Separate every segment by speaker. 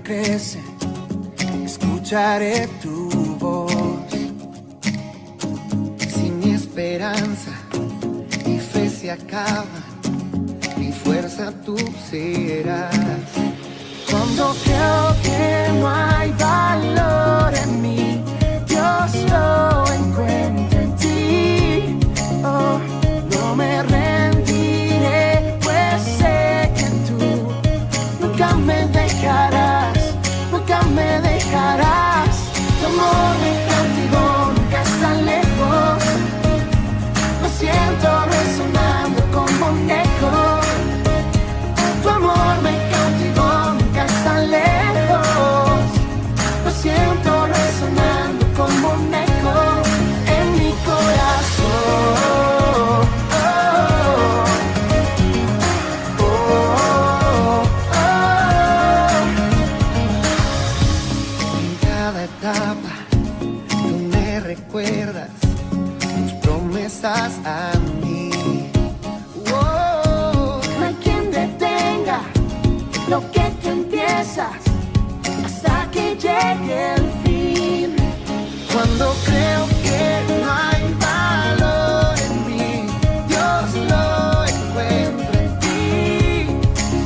Speaker 1: crecen, escucharé tu voz. Si mi esperanza y fe se acaban, mi fuerza tú serás. Cuando creo que no hay valor en mí, Dios lo encuentra en ti. Oh, no me rendiré, pues sé que tú nunca me dejarás, nunca me dejarás. Tu amor me cautivó, nunca está lejos. Lo siento resonando como un eco. Tu amor me cautivó, nunca está lejos. Lo siento resonando como un eco en mi corazón. Tú me recuerdas tus promesas a mí. No hay quien detenga lo que tú empiezas hasta que llegue el fin. Cuando creo que no hay valor en mí, Dios lo encuentra en ti.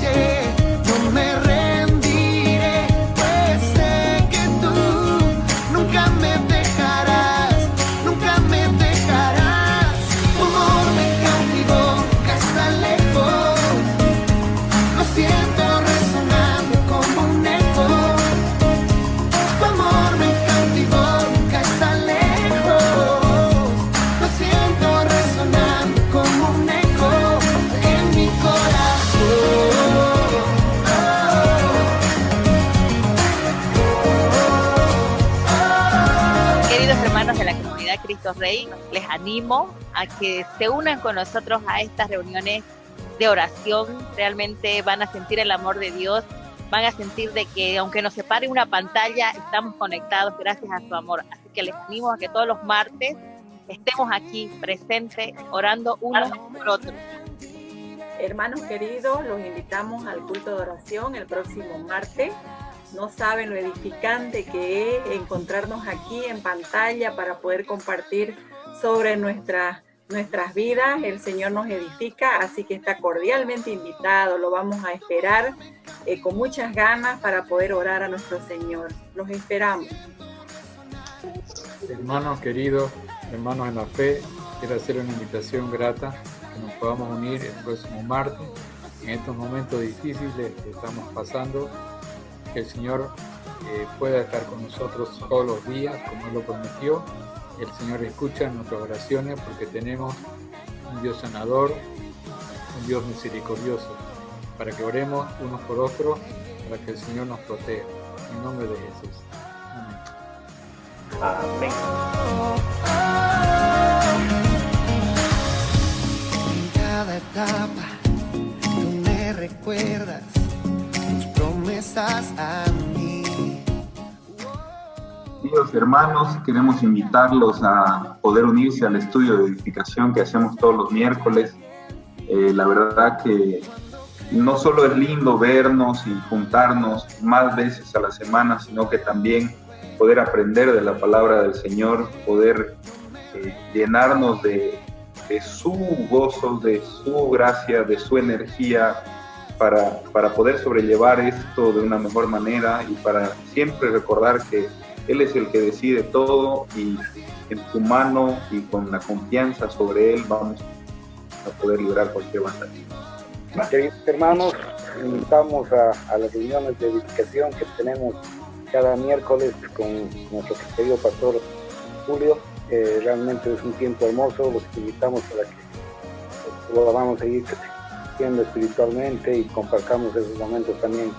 Speaker 1: Yeah. No me rendiré, pues sé que tú nunca me dejarás, nunca me dejarás. Tu amor me cautivó, nunca está lejos. Lo siento resonando como un eco. Tu amor me cautivó, nunca está lejos. Lo siento resonando como un eco en mi corazón.
Speaker 2: Queridos hermanos de la comunidad Cristo Rey, les animo a que se unan con nosotros a estas reuniones de oración. Realmente van a sentir el amor de Dios, van a sentir de que aunque nos separe una pantalla, estamos conectados gracias a su amor. Así que les animo a que todos los martes estemos aquí presentes, orando unos por otros.
Speaker 3: Hermanos queridos, los invitamos al culto de oración el próximo martes. No saben lo edificante que es encontrarnos aquí en pantalla para poder compartir sobre nuestras vidas. El Señor nos edifica, así que está cordialmente invitado. Lo vamos a esperar con muchas ganas para poder orar a nuestro Señor. Los esperamos.
Speaker 4: Hermanos queridos, hermanos en la fe, quiero hacer una invitación grata que nos podamos unir el próximo martes en estos momentos difíciles que estamos pasando. Que el Señor pueda estar con nosotros todos los días, como Él lo prometió. El Señor escucha nuestras oraciones porque tenemos un Dios sanador, un Dios misericordioso, para que oremos unos por otros, para que el Señor nos proteja. En nombre de Jesús. Amén.
Speaker 1: En cada etapa tú me recuerdas tus promesas a mí.
Speaker 5: Queridos hermanos, queremos invitarlos a poder unirse al estudio de edificación que hacemos todos los miércoles. La verdad que no solo es lindo vernos y juntarnos más veces a la semana, sino que también poder aprender de la palabra del Señor, poder llenarnos de su gozo, de su gracia, de su energía, para poder sobrellevar esto de una mejor manera y para siempre recordar que Él es el que decide todo y en su mano y con la confianza sobre Él vamos a poder librar cualquier batalla.
Speaker 6: Queridos hermanos, invitamos a las reuniones de edificación que tenemos cada miércoles con nuestro querido pastor Julio. Realmente es un tiempo hermoso, los invitamos para que podamos seguir creciendo espiritualmente y compartamos esos momentos también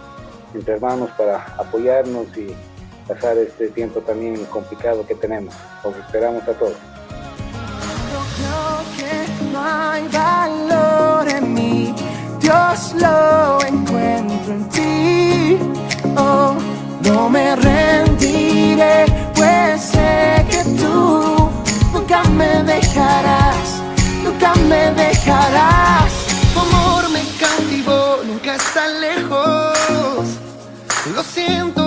Speaker 6: entre hermanos para apoyarnos y pasar este tiempo también complicado que tenemos. Los esperamos a todos.
Speaker 1: Creo que no hay valor en mí, Dios lo encuentro en ti. Oh, no me rendiré, pues sé que tú nunca me dejarás, nunca me dejarás. Tu amor me cautivó, nunca está lejos. Lo siento.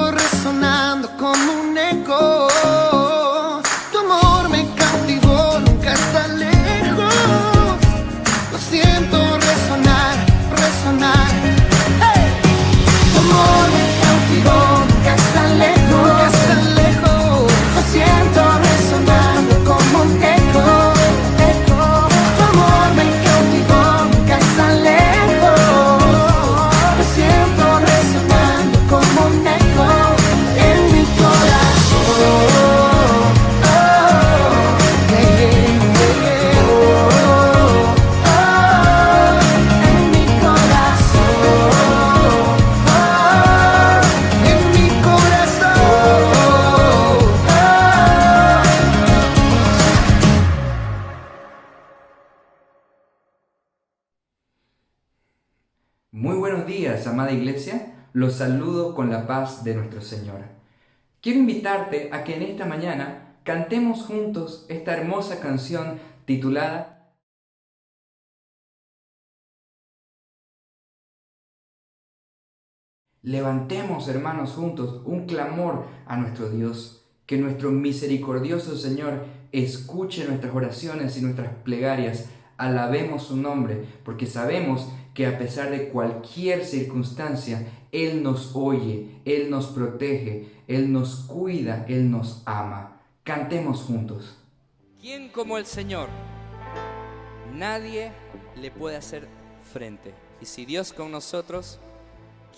Speaker 7: amada iglesia, los saludo con la paz de nuestro Señor. Quiero invitarte a que en esta mañana cantemos juntos esta hermosa canción titulada Levantemos, hermanos, juntos un clamor a nuestro Dios, que nuestro misericordioso Señor escuche nuestras oraciones y nuestras plegarias. Alabemos su nombre, porque sabemos que a pesar de cualquier circunstancia, Él nos oye, Él nos protege, Él nos cuida, Él nos ama. Cantemos juntos.
Speaker 8: ¿Quién como el Señor? Nadie le puede hacer frente. Y si Dios con nosotros,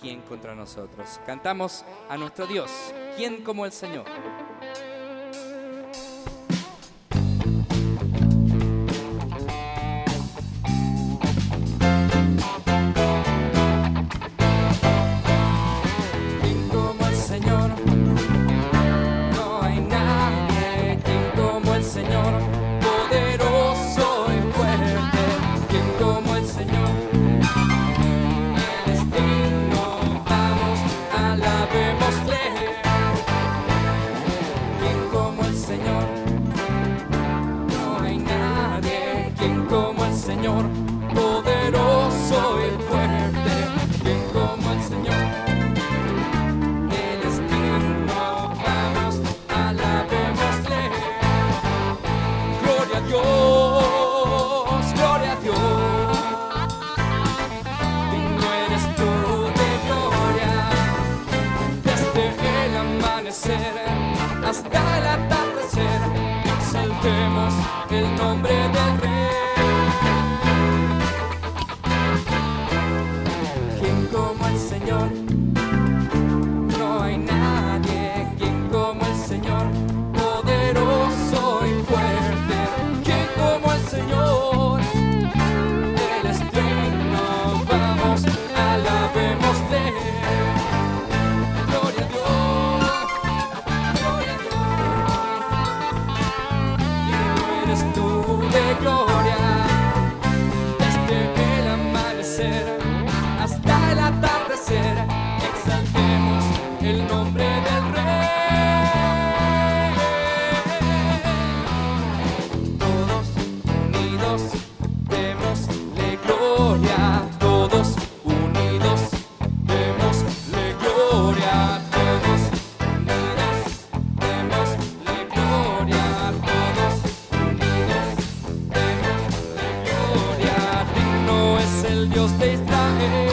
Speaker 8: ¿quién contra nosotros? Cantamos a nuestro Dios. ¿Quién como el Señor? ¿Quién como el Señor? No hay nadie. ¿Quién como el Señor? Poderoso y fuerte. ¿Quién como el Señor? ¿Quién como el Señor? No hay nadie. ¿Quién como el Señor? Poderoso y fuerte. ¿Quién como el Señor? Él es digno. Vamos, alabémosle. Gloria a Dios, gloria a Dios. Digno eres tú de gloria. Desde el amanecer hasta el atardecer, exaltemos el nombre del Rey. ¿Quién como el Señor? No hay nadie. ¿Quién como el Señor? Poderoso y fuerte. ¿Quién como el Señor? Él es digno. Vamos, alabémosle. Gloria a Dios, gloria a Dios. Digno eres tú de gloria. Desde el amanecer hasta el atardecer, exaltemos el nombre del Rey. Todos unidos démosle gloria. Todos unidos démosle gloria. Todos unidos démosle gloria. Todos unidos démosle gloria. Digno es el Dios de Israel.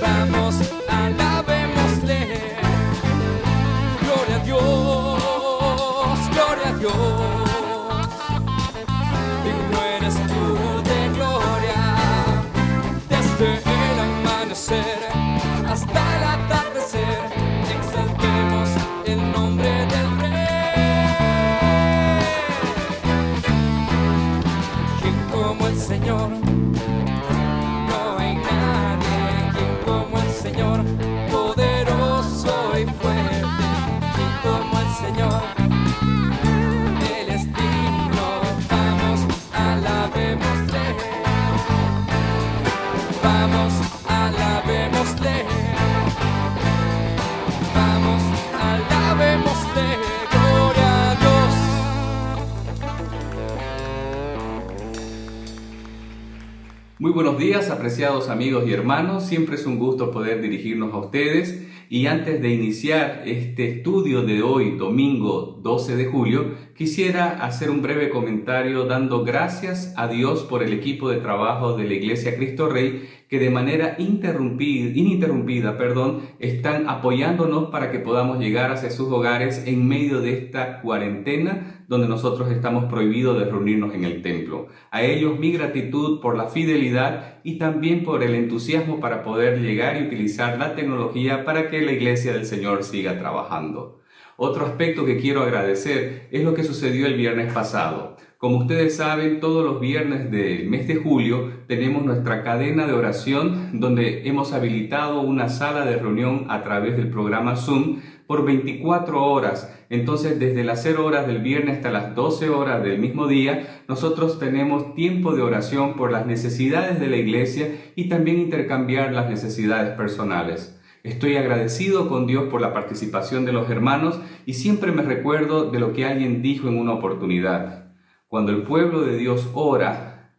Speaker 8: Vamos, alabémosle. Gloria a Dios, gloria a Dios. Digno eres tú de gloria. Desde el amanecer hasta el atardecer, exaltemos el nombre del Rey. ¿Quién como el Señor? No hay nadie. ¿Quién como el Señor? Poderoso y fuerte. ¿Quién como el Señor? Él es digno. Vamos, alabémosle. Vamos, alabémosle. Vamos, alabémosle. Gloria a Dios.
Speaker 9: Muy buenos días, apreciados amigos y hermanos. Siempre es un gusto poder dirigirnos a ustedes. Y antes de iniciar este estudio de hoy, domingo 12 de julio, quisiera hacer un breve comentario dando gracias a Dios por el equipo de trabajo de la Iglesia Cristo Rey que de manera ininterrumpida, están apoyándonos para que podamos llegar hacia sus hogares en medio de esta cuarentena donde nosotros estamos prohibidos de reunirnos en el templo. A ellos mi gratitud por la fidelidad y también por el entusiasmo para poder llegar y utilizar la tecnología para que la Iglesia del Señor siga trabajando. Otro aspecto que quiero agradecer es lo que sucedió el viernes pasado. Como ustedes saben, todos los viernes del mes de julio tenemos nuestra cadena de oración donde hemos habilitado una sala de reunión a través del programa Zoom por 24 horas. Entonces, desde las 0 horas del viernes hasta las 12 horas del mismo día, nosotros tenemos tiempo de oración por las necesidades de la iglesia y también intercambiar las necesidades personales. Estoy agradecido con Dios por la participación de los hermanos y siempre me recuerdo de lo que alguien dijo en una oportunidad. Cuando el pueblo de Dios ora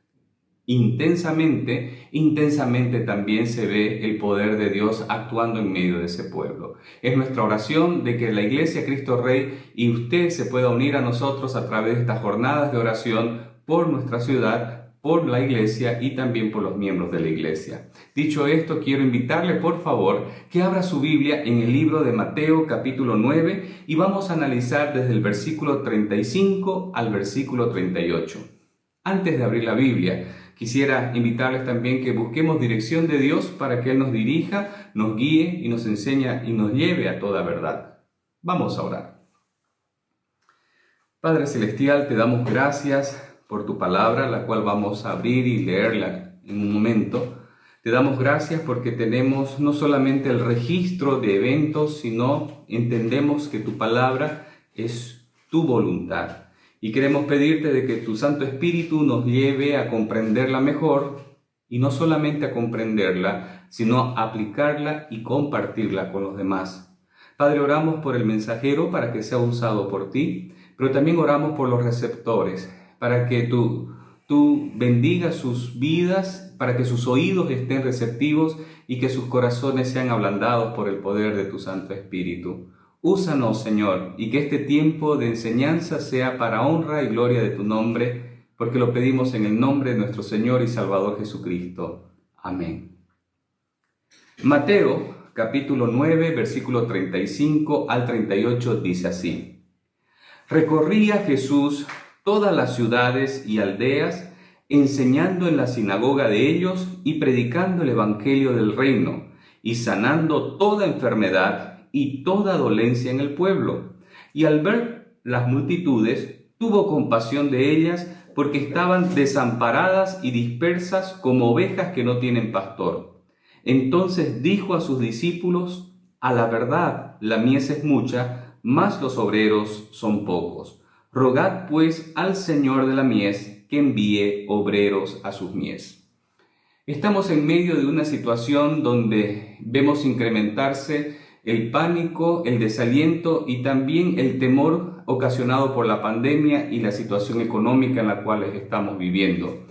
Speaker 9: intensamente también se ve el poder de Dios actuando en medio de ese pueblo. Es nuestra oración de que la Iglesia Cristo Rey y usted se pueda unir a nosotros a través de estas jornadas de oración por nuestra ciudad, por la iglesia y también por los miembros de la iglesia. Dicho esto, quiero invitarle por favor que abra su Biblia en el libro de Mateo capítulo 9 y vamos a analizar desde el versículo 35 al versículo 38. Antes de abrir la Biblia, quisiera invitarles también que busquemos dirección de Dios para que Él nos dirija, nos guíe y nos enseñe y nos lleve a toda verdad. Vamos a orar. Padre Celestial, te damos gracias por tu palabra, la cual vamos a abrir y leerla en un momento. Te damos gracias porque tenemos no solamente el registro de eventos, sino entendemos que tu palabra es tu voluntad. Y queremos pedirte de que tu Santo Espíritu nos lleve a comprenderla mejor, y no solamente a comprenderla, sino a aplicarla y compartirla con los demás. Padre, oramos por el mensajero para que sea usado por ti, pero también oramos por los receptores, para que tú bendigas sus vidas, para que sus oídos estén receptivos y que sus corazones sean ablandados por el poder de tu Santo Espíritu. Úsanos, Señor, y que este tiempo de enseñanza sea para honra y gloria de tu nombre, porque lo pedimos en el nombre de nuestro Señor y Salvador Jesucristo. Amén. Mateo, capítulo 9, versículo 35 al 38, dice así: Recorría Jesús todas las ciudades y aldeas, enseñando en la sinagoga de ellos y predicando el evangelio del reino, y sanando toda enfermedad y toda dolencia en el pueblo. Y al ver las multitudes, tuvo compasión de ellas, porque estaban desamparadas y dispersas como ovejas que no tienen pastor. Entonces dijo a sus discípulos: a la verdad, la mies es mucha, mas los obreros son pocos. Rogad pues al Señor de la mies que envíe obreros a sus mies. Estamos en medio de una situación donde vemos incrementarse el pánico, el desaliento y también el temor ocasionado por la pandemia y la situación económica en la cual estamos viviendo.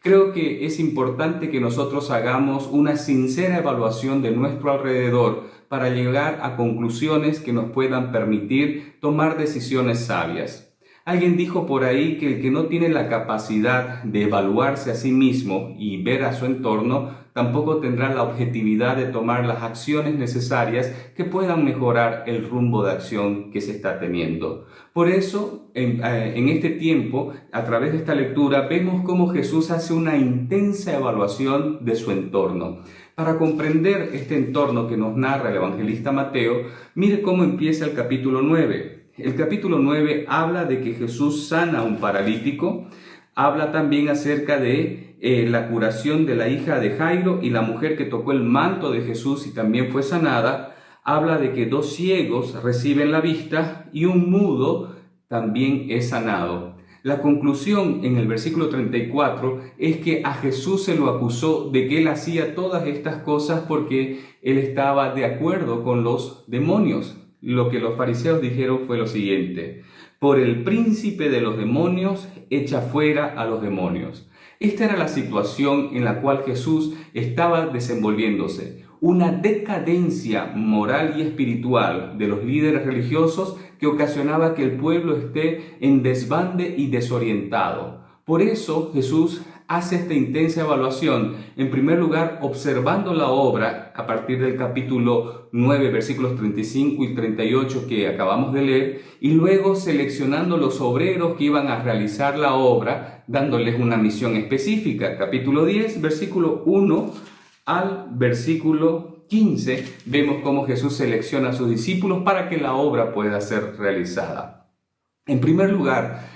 Speaker 9: Creo que es importante que nosotros hagamos una sincera evaluación de nuestro alrededor para llegar a conclusiones que nos puedan permitir tomar decisiones sabias. Alguien dijo por ahí que el que no tiene la capacidad de evaluarse a sí mismo y ver a su entorno, tampoco tendrá la objetividad de tomar las acciones necesarias que puedan mejorar el rumbo de acción que se está teniendo. Por eso, en este tiempo, a través de esta lectura, vemos cómo Jesús hace una intensa evaluación de su entorno. Para comprender este entorno que nos narra el evangelista Mateo, mire cómo empieza el capítulo 9. El capítulo 9 habla de que Jesús sana a un paralítico, habla también acerca de la curación de la hija de Jairo y la mujer que tocó el manto de Jesús y también fue sanada, habla de que 2 ciegos reciben la vista y un mudo también es sanado. La conclusión en el versículo 34 es que a Jesús se lo acusó de que él hacía todas estas cosas porque él estaba de acuerdo con los demonios. Lo que los fariseos dijeron fue lo siguiente: por el príncipe de los demonios, echa fuera a los demonios. Esta era la situación en la cual Jesús estaba desenvolviéndose. Una decadencia moral y espiritual de los líderes religiosos que ocasionaba que el pueblo esté en desbande y desorientado. Por eso Jesús hace esta intensa evaluación, en primer lugar observando la obra a partir del capítulo 9, versículos 35 y 38 que acabamos de leer, y luego seleccionando los obreros que iban a realizar la obra, dándoles una misión específica. Capítulo 10, versículo 1 al versículo 15, vemos cómo Jesús selecciona a sus discípulos para que la obra pueda ser realizada. En primer lugar,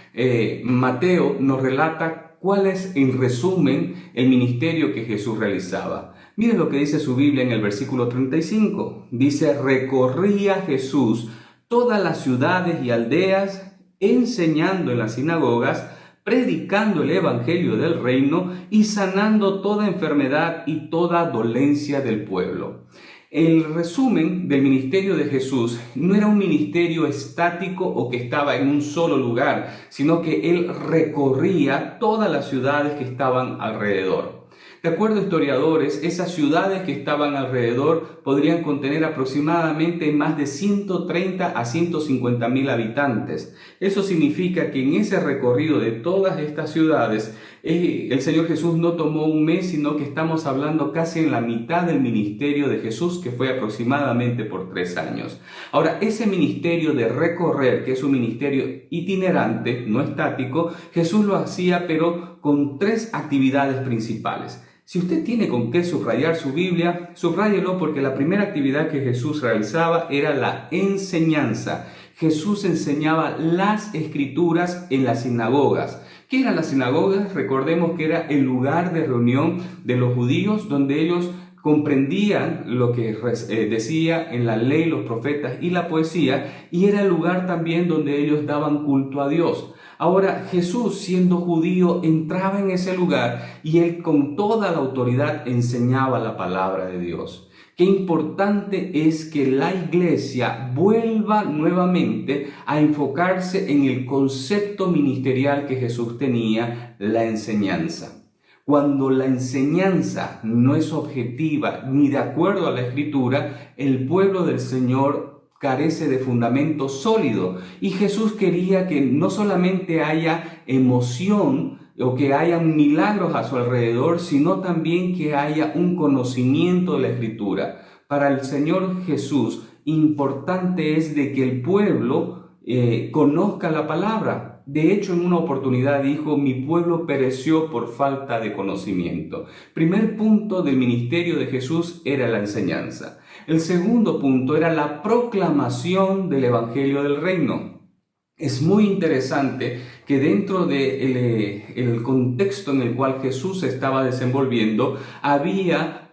Speaker 9: Mateo nos relata cuál es, en resumen, el ministerio que Jesús realizaba. Miren lo que dice su Biblia en el versículo 35. Dice: recorría Jesús todas las ciudades y aldeas, enseñando en las sinagogas, predicando el evangelio del reino y sanando toda enfermedad y toda dolencia del pueblo. El resumen del ministerio de Jesús no era un ministerio estático o que estaba en un solo lugar, sino que él recorría todas las ciudades que estaban alrededor. De acuerdo a historiadores, esas ciudades que estaban alrededor podrían contener aproximadamente más de 130 a 150 mil habitantes. Eso significa que en ese recorrido de todas estas ciudades, el Señor Jesús no tomó un mes, sino que estamos hablando casi en la mitad del ministerio de Jesús, que fue aproximadamente por 3 años. Ahora, ese ministerio de recorrer, que es un ministerio itinerante, no estático, Jesús lo hacía, pero con 3 actividades principales. Si usted tiene con qué subrayar su Biblia, subráyelo, porque la primera actividad que Jesús realizaba era la enseñanza. Jesús enseñaba las Escrituras en las sinagogas. ¿Qué eran las sinagogas? Recordemos que era el lugar de reunión de los judíos, donde ellos comprendían lo que decía en la ley, los profetas y la poesía, y era el lugar también donde ellos daban culto a Dios. Ahora, Jesús, siendo judío, entraba en ese lugar y él con toda la autoridad enseñaba la palabra de Dios. Qué importante es que la iglesia vuelva nuevamente a enfocarse en el concepto ministerial que Jesús tenía, la enseñanza. Cuando la enseñanza no es objetiva ni de acuerdo a la Escritura, el pueblo del Señor carece de fundamento sólido. Y Jesús quería que no solamente haya emoción o que haya milagros a su alrededor, sino también que haya un conocimiento de la Escritura. Para el Señor Jesús, importante es de que el pueblo conozca la palabra. De hecho, en una oportunidad dijo: mi pueblo pereció por falta de conocimiento. Primer punto del ministerio de Jesús era la enseñanza. El segundo punto era la proclamación del evangelio del reino. Es muy interesante que dentro del contexto en el cual Jesús se estaba desenvolviendo, había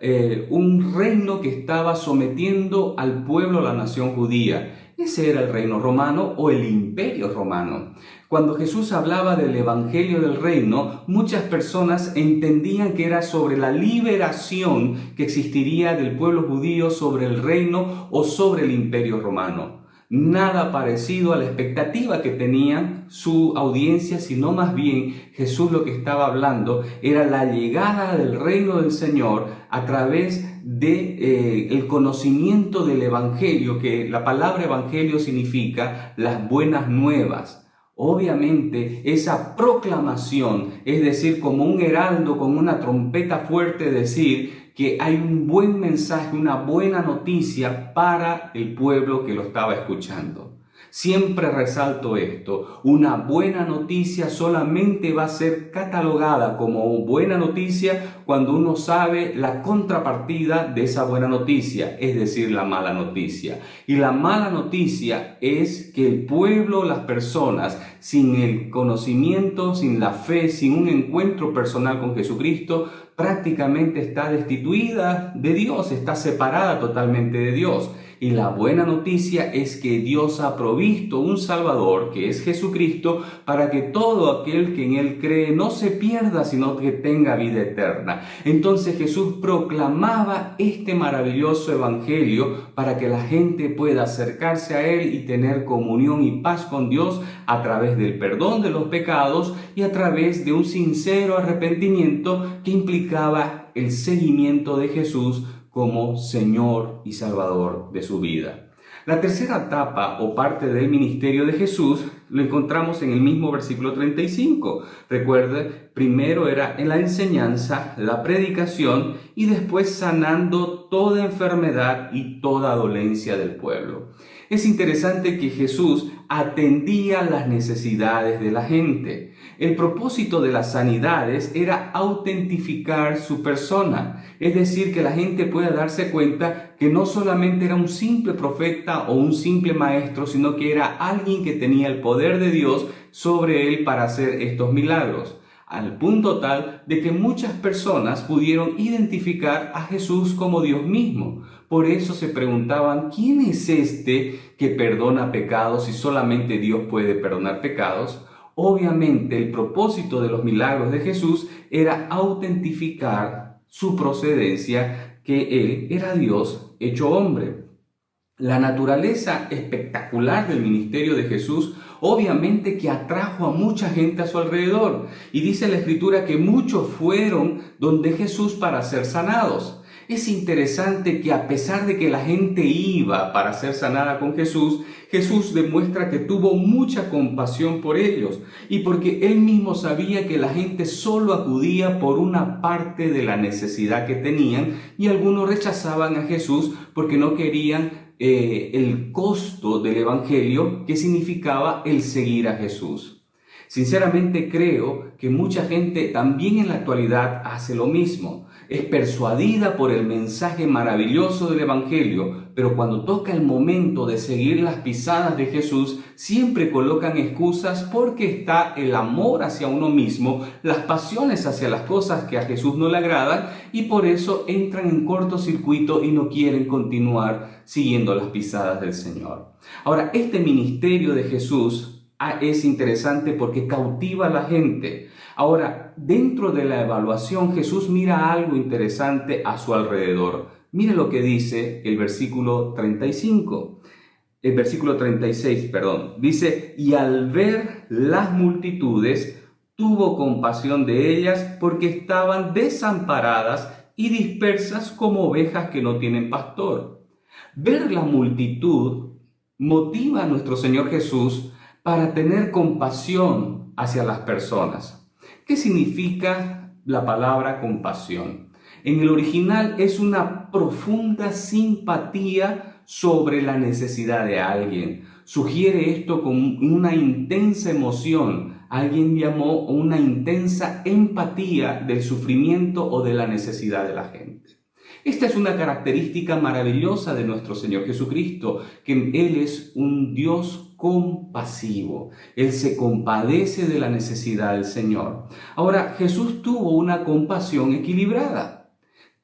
Speaker 9: un reino que estaba sometiendo al pueblo, a la nación judía. Ese era el reino romano o el imperio romano. Cuando Jesús hablaba del evangelio del reino, muchas personas entendían que era sobre la liberación que existiría del pueblo judío sobre el reino o sobre el imperio romano. Nada parecido a la expectativa que tenía su audiencia, sino más bien Jesús lo que estaba hablando era la llegada del reino del Señor a través de el conocimiento del evangelio, que la palabra evangelio significa las buenas nuevas. Obviamente esa proclamación, es decir, como un heraldo con una trompeta fuerte, decir que hay un buen mensaje, una buena noticia para el pueblo que lo estaba escuchando. Siempre resalto esto: una buena noticia solamente va a ser catalogada como buena noticia cuando uno sabe la contrapartida de esa buena noticia, es decir, la mala noticia. Y la mala noticia es que el pueblo, las personas, sin el conocimiento, sin la fe, sin un encuentro personal con Jesucristo, prácticamente está destituida de Dios, está separada totalmente de Dios. Y la buena noticia es que Dios ha provisto un Salvador, que es Jesucristo, para que todo aquel que en Él cree no se pierda, sino que tenga vida eterna. Entonces Jesús proclamaba este maravilloso evangelio para que la gente pueda acercarse a Él y tener comunión y paz con Dios a través del perdón de los pecados y a través de un sincero arrepentimiento que implicaba el seguimiento de Jesús como Señor y Salvador de su vida. La tercera etapa o parte del ministerio de Jesús lo encontramos en el mismo versículo 35. Recuerde, primero era en la enseñanza, la predicación y después sanando toda enfermedad y toda dolencia del pueblo. Es interesante que Jesús atendía las necesidades de la gente. El propósito de las sanidades era autentificar su persona, es decir, que la gente pueda darse cuenta que no solamente era un simple profeta o un simple maestro, sino que era alguien que tenía el poder de Dios sobre él para hacer estos milagros, al punto tal de que muchas personas pudieron identificar a Jesús como Dios mismo. Por eso se preguntaban, ¿quién es este que perdona pecados si solamente Dios puede perdonar pecados? Obviamente el propósito de los milagros de Jesús era autentificar su procedencia, que Él era Dios hecho hombre. La naturaleza espectacular del ministerio de Jesús obviamente que atrajo a mucha gente a su alrededor. Y dice la Escritura que muchos fueron donde Jesús para ser sanados. Es interesante que a pesar de que la gente iba para ser sanada con Jesús, Jesús demuestra que tuvo mucha compasión por ellos y porque Él mismo sabía que la gente solo acudía por una parte de la necesidad que tenían y algunos rechazaban a Jesús porque no querían el costo del Evangelio que significaba el seguir a Jesús. Sinceramente creo que mucha gente también en la actualidad hace lo mismo. Es persuadida por el mensaje maravilloso del Evangelio, pero cuando toca el momento de seguir las pisadas de Jesús, siempre colocan excusas porque está el amor hacia uno mismo, las pasiones hacia las cosas que a Jesús no le agradan y por eso entran en cortocircuito y no quieren continuar siguiendo las pisadas del Señor. Ahora, este ministerio de Jesús es interesante porque cautiva a la gente. Ahora, dentro de la evaluación, Jesús mira algo interesante a su alrededor. Mire lo que dice el versículo 35. El versículo 36, perdón. Dice, y al ver las multitudes, tuvo compasión de ellas porque estaban desamparadas y dispersas como ovejas que no tienen pastor. Ver la multitud motiva a nuestro Señor Jesús para tener compasión hacia las personas. ¿Qué significa la palabra compasión? En el original es una profunda simpatía sobre la necesidad de alguien. Sugiere esto con una intensa emoción. Alguien llamó una intensa empatía del sufrimiento o de la necesidad de la gente. Esta es una característica maravillosa de nuestro Señor Jesucristo, que Él es un Dios compasivo. Él se compadece de la necesidad del Señor. Ahora, Jesús tuvo una compasión equilibrada.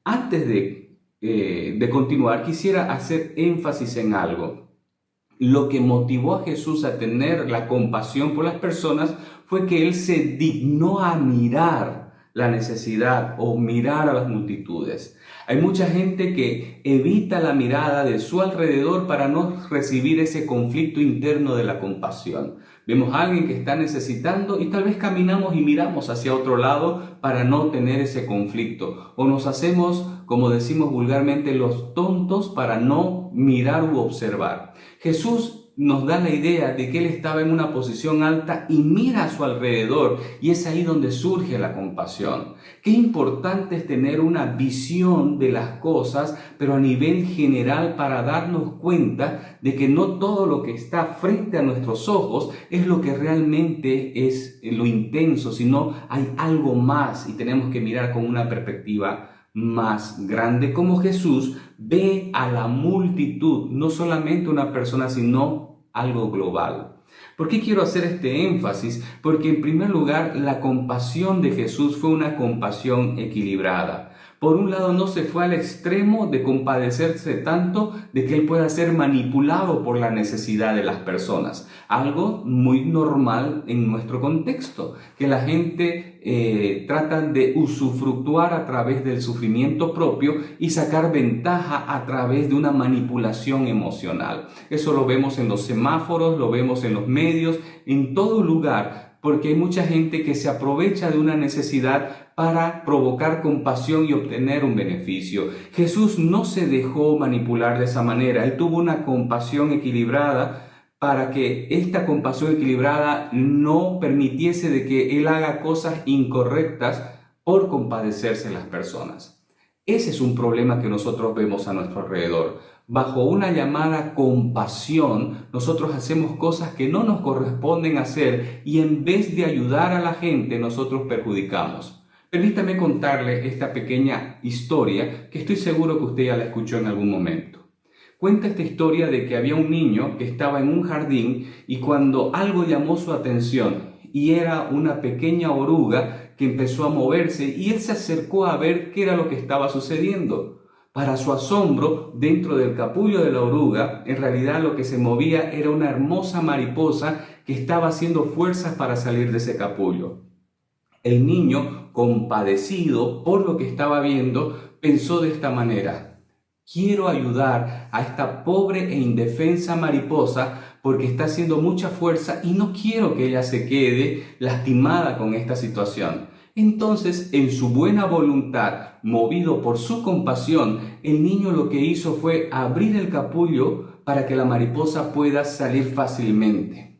Speaker 9: Antes de continuar, quisiera hacer énfasis en algo. Lo que motivó a Jesús a tener la compasión por las personas fue que Él se dignó a mirar la necesidad o mirar a las multitudes. Hay mucha gente que evita la mirada de su alrededor para no recibir ese conflicto interno de la compasión. Vemos a alguien que está necesitando y tal vez caminamos y miramos hacia otro lado para no tener ese conflicto. O nos hacemos, como decimos vulgarmente, los tontos para no mirar u observar. Jesús nos da la idea de que Él estaba en una posición alta y mira a su alrededor, y es ahí donde surge la compasión. Qué importante es tener una visión de las cosas, pero a nivel general, para darnos cuenta de que no todo lo que está frente a nuestros ojos es lo que realmente es lo intenso, sino hay algo más y tenemos que mirar con una perspectiva más grande, como Jesús ve a la multitud, no solamente una persona, sino algo global. ¿Por qué quiero hacer este énfasis? Porque en primer lugar, la compasión de Jesús fue una compasión equilibrada. Por un lado, no se fue al extremo de compadecerse tanto de que Él pueda ser manipulado por la necesidad de las personas. Algo muy normal en nuestro contexto, que la gente trata de usufructuar a través del sufrimiento propio y sacar ventaja a través de una manipulación emocional. Eso lo vemos en los semáforos, lo vemos en los medios, en todo lugar, porque hay mucha gente que se aprovecha de una necesidad para provocar compasión y obtener un beneficio. Jesús no se dejó manipular de esa manera. Él tuvo una compasión equilibrada para que esta compasión equilibrada no permitiese de que Él haga cosas incorrectas por compadecerse de las personas. Ese es un problema que nosotros vemos a nuestro alrededor. Bajo una llamada compasión, nosotros hacemos cosas que no nos corresponden hacer y en vez de ayudar a la gente, nosotros perjudicamos. Permítame contarle esta pequeña historia que estoy seguro que usted ya la escuchó en algún momento. Cuenta esta historia de que había un niño que estaba en un jardín y cuando algo llamó su atención y era una pequeña oruga que empezó a moverse y él se acercó a ver qué era lo que estaba sucediendo. Para su asombro, dentro del capullo de la oruga, en realidad lo que se movía era una hermosa mariposa que estaba haciendo fuerzas para salir de ese capullo. El niño, compadecido por lo que estaba viendo, pensó de esta manera: quiero ayudar a esta pobre e indefensa mariposa porque está haciendo mucha fuerza y no quiero que ella se quede lastimada con esta situación. Entonces, en su buena voluntad, movido por su compasión, el niño lo que hizo fue abrir el capullo para que la mariposa pueda salir fácilmente.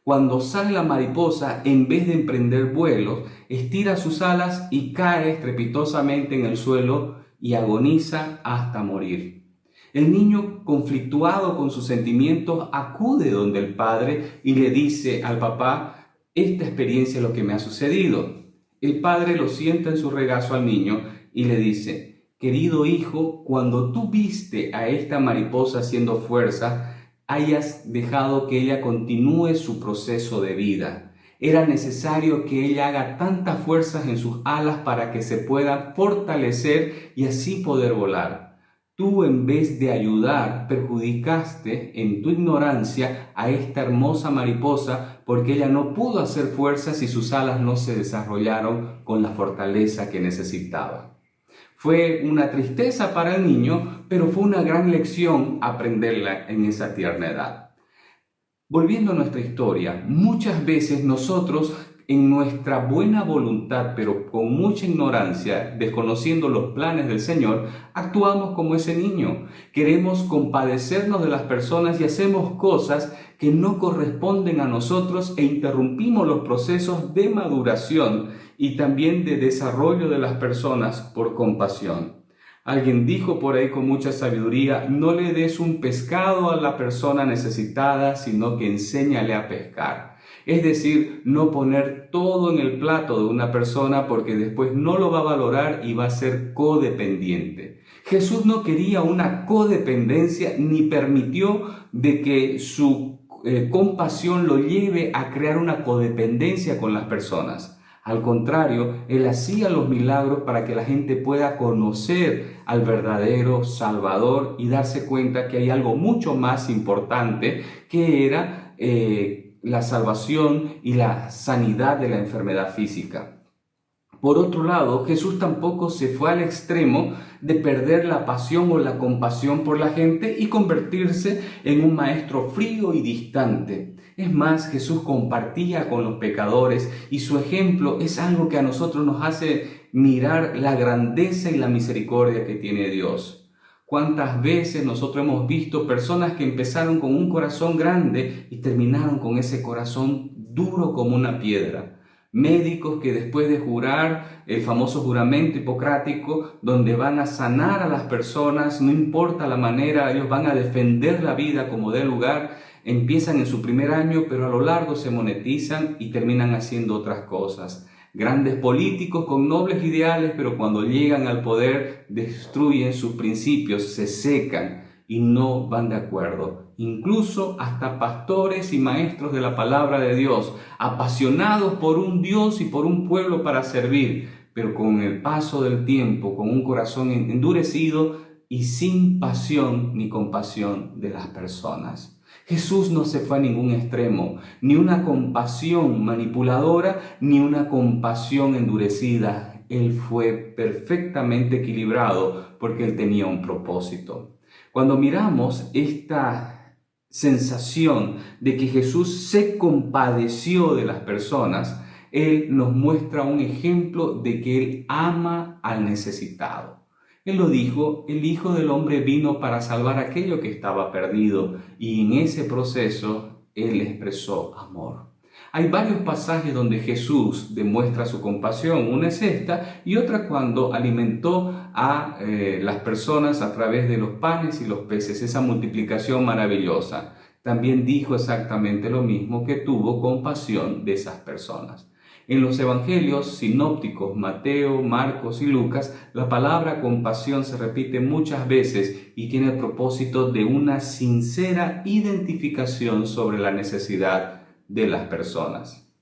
Speaker 9: Cuando sale la mariposa, en vez de emprender vuelos, estira sus alas y cae estrepitosamente en el suelo y agoniza hasta morir. El niño, conflictuado con sus sentimientos, acude donde el padre y le dice al papá: esta experiencia es lo que me ha sucedido. El padre lo sienta en su regazo al niño y le dice: querido hijo, cuando tú viste a esta mariposa haciendo fuerza, hayas dejado que ella continúe su proceso de vida. Era necesario que ella haga tantas fuerzas en sus alas para que se pueda fortalecer y así poder volar. Tú, en vez de ayudar, perjudicaste en tu ignorancia a esta hermosa mariposa porque ella no pudo hacer fuerzas y sus alas no se desarrollaron con la fortaleza que necesitaba. Fue una tristeza para el niño, pero fue una gran lección aprenderla en esa tierna edad. Volviendo a nuestra historia, muchas veces nosotros, en nuestra buena voluntad, pero con mucha ignorancia, desconociendo los planes del Señor, actuamos como ese niño. Queremos compadecernos de las personas y hacemos cosas que no corresponden a nosotros e interrumpimos los procesos de maduración y también de desarrollo de las personas por compasión. Alguien dijo por ahí con mucha sabiduría: no le des un pescado a la persona necesitada, sino que enséñale a pescar. Es decir, no poner todo en el plato de una persona porque después no lo va a valorar y va a ser codependiente. Jesús no quería una codependencia ni permitió de que su compasión lo lleve a crear una codependencia con las personas. Al contrario, Él hacía los milagros para que la gente pueda conocer al verdadero Salvador y darse cuenta que hay algo mucho más importante, que era la salvación y la sanidad de la enfermedad física. Por otro lado, Jesús tampoco se fue al extremo de perder la pasión o la compasión por la gente y convertirse en un maestro frío y distante. Es más, Jesús compartía con los pecadores y su ejemplo es algo que a nosotros nos hace mirar la grandeza y la misericordia que tiene Dios. ¿Cuántas veces nosotros hemos visto personas que empezaron con un corazón grande y terminaron con ese corazón duro como una piedra? Médicos que después de jurar el famoso juramento hipocrático, donde van a sanar a las personas, no importa la manera, ellos van a defender la vida como dé lugar, empiezan en su primer año, pero a lo largo se monetizan y terminan haciendo otras cosas. Grandes políticos con nobles ideales, pero cuando llegan al poder destruyen sus principios, se secan y no van de acuerdo. Incluso hasta pastores y maestros de la palabra de Dios, apasionados por un Dios y por un pueblo para servir, pero con el paso del tiempo, con un corazón endurecido y sin pasión ni compasión de las personas. Jesús no se fue a ningún extremo, ni una compasión manipuladora, ni una compasión endurecida. Él fue perfectamente equilibrado porque Él tenía un propósito. Cuando miramos esta sensación de que Jesús se compadeció de las personas, Él nos muestra un ejemplo de que Él ama al necesitado. Él lo dijo: el Hijo del Hombre vino para salvar aquello que estaba perdido, y en ese proceso Él expresó amor. Hay varios pasajes donde Jesús demuestra su compasión. Una es esta y otra cuando alimentó a las personas a través de los panes y los peces, esa multiplicación maravillosa. También dijo exactamente lo mismo, que tuvo compasión de esas personas. En los evangelios sinópticos Mateo, Marcos y Lucas, la palabra compasión se repite muchas veces y tiene el propósito de una sincera identificación sobre la necesidad de las personas.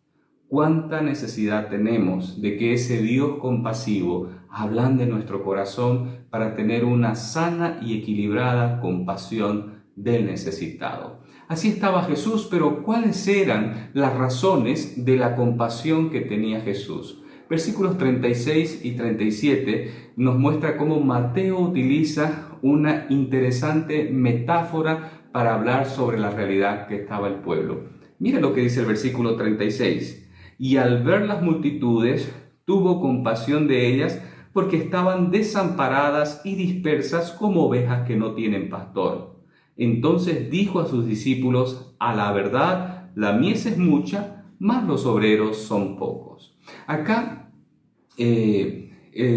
Speaker 9: ¿Cuánta necesidad tenemos de que ese Dios compasivo ablande nuestro corazón para tener una sana y equilibrada compasión del necesitado? Así estaba Jesús, pero ¿cuáles eran las razones de la compasión que tenía Jesús? Versículos 36 y 37 nos muestra cómo Mateo utiliza una interesante metáfora para hablar sobre la realidad que estaba el pueblo. Mira lo que dice el versículo 36. Y al ver las multitudes, tuvo compasión de ellas, porque estaban desamparadas y dispersas como ovejas que no tienen pastor. Entonces dijo a sus discípulos: a la verdad, la mies es mucha, mas los obreros son pocos. Acá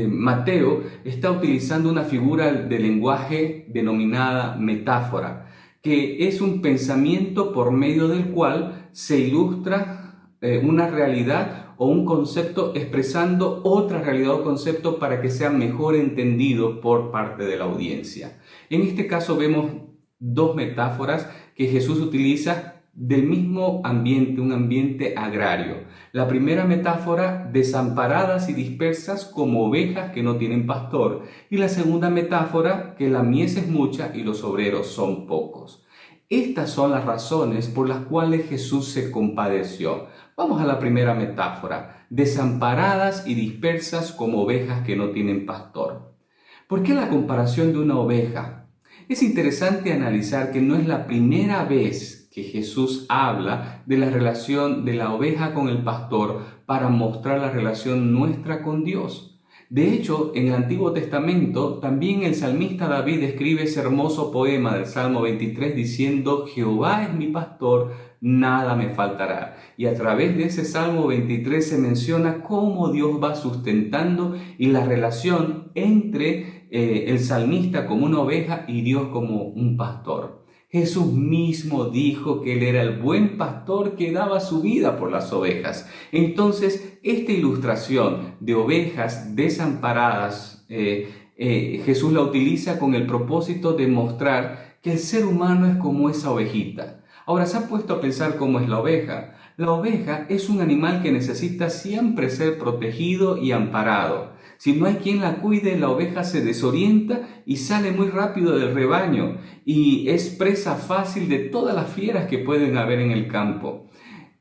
Speaker 9: Mateo está utilizando una figura de lenguaje denominada metáfora, que es un pensamiento por medio del cual se ilustra una realidad o un concepto expresando otra realidad o concepto para que sea mejor entendido por parte de la audiencia. En este caso vemos dos metáforas que Jesús utiliza del mismo ambiente, un ambiente agrario. La primera metáfora, desamparadas y dispersas como ovejas que no tienen pastor. Y la segunda metáfora, que la mies es mucha y los obreros son pocos. Estas son las razones por las cuales Jesús se compadeció. Vamos a la primera metáfora, desamparadas y dispersas como ovejas que no tienen pastor. ¿Por qué la comparación de una oveja? Es interesante analizar que no es la primera vez que Jesús habla de la relación de la oveja con el pastor para mostrar la relación nuestra con Dios. De hecho, en el Antiguo Testamento, también el salmista David escribe ese hermoso poema del Salmo 23 diciendo: Jehová es mi pastor, nada me faltará. Y a través de ese Salmo 23 se menciona cómo Dios va sustentando y la relación entre el salmista como una oveja y Dios como un pastor. Jesús mismo dijo que Él era el buen pastor que daba su vida por las ovejas. Entonces, esta ilustración de ovejas desamparadas, Jesús la utiliza con el propósito de mostrar que el ser humano es como esa ovejita. Ahora, ¿se ha puesto a pensar cómo es la oveja? La oveja es un animal que necesita siempre ser protegido y amparado. Si no hay quien la cuide, la oveja se desorienta y sale muy rápido del rebaño y es presa fácil de todas las fieras que pueden haber en el campo.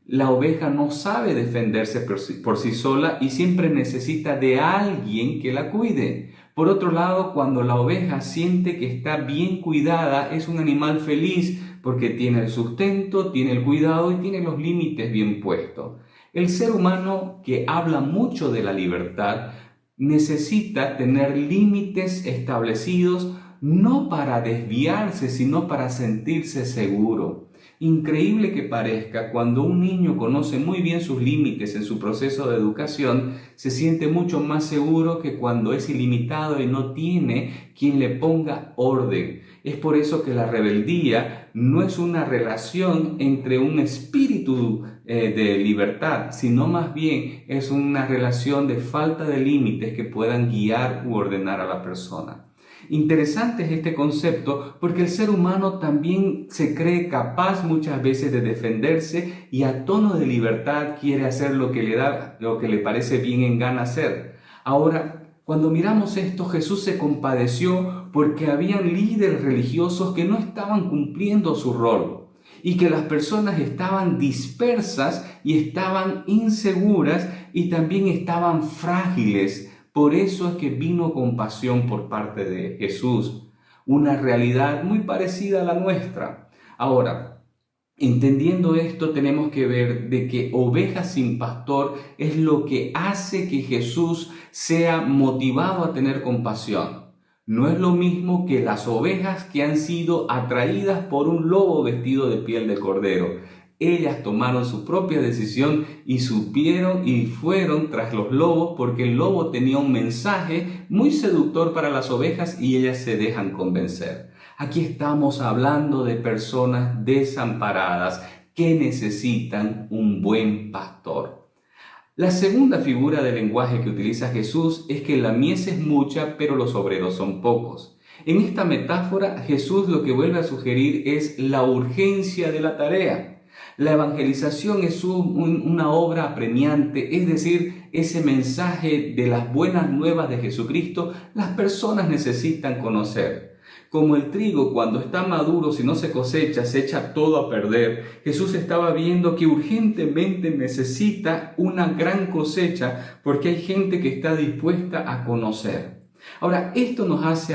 Speaker 9: La oveja no sabe defenderse por sí sola y siempre necesita de alguien que la cuide. Por otro lado, cuando la oveja siente que está bien cuidada, es un animal feliz porque tiene el sustento, tiene el cuidado y tiene los límites bien puestos. El ser humano, que habla mucho de la libertad, necesita tener límites establecidos no para desviarse, sino para sentirse seguro. Increíble que parezca, cuando un niño conoce muy bien sus límites en su proceso de educación, se siente mucho más seguro que cuando es ilimitado y no tiene quien le ponga orden. Es por eso que la rebeldía no es una relación entre un espíritu de libertad, sino más bien es una relación de falta de límites que puedan guiar u ordenar a la persona. Interesante es este concepto porque el ser humano también se cree capaz muchas veces de defenderse y a tono de libertad quiere hacer lo que le parece bien en gana hacer. Ahora, cuando miramos esto, Jesús se compadeció porque habían líderes religiosos que no estaban cumpliendo su rol y que las personas estaban dispersas y estaban inseguras y también estaban frágiles. Por eso es que vino compasión por parte de Jesús, una realidad muy parecida a la nuestra. Ahora, entendiendo esto, tenemos que ver de que ovejas sin pastor es lo que hace que Jesús sea motivado a tener compasión. No es lo mismo que las ovejas que han sido atraídas por un lobo vestido de piel de cordero. Ellas tomaron su propia decisión y supieron y fueron tras los lobos porque el lobo tenía un mensaje muy seductor para las ovejas y ellas se dejan convencer. Aquí estamos hablando de personas desamparadas que necesitan un buen pastor. La segunda figura del lenguaje que utiliza Jesús es que la mies es mucha, pero los obreros son pocos. En esta metáfora, Jesús lo que vuelve a sugerir es la urgencia de la tarea. La evangelización es una obra apremiante, es decir, ese mensaje de las buenas nuevas de Jesucristo, las personas necesitan conocer. Como el trigo cuando está maduro, si no se cosecha, se echa todo a perder. Jesús estaba viendo que urgentemente necesita una gran cosecha porque hay gente que está dispuesta a conocer. Ahora, esto nos hace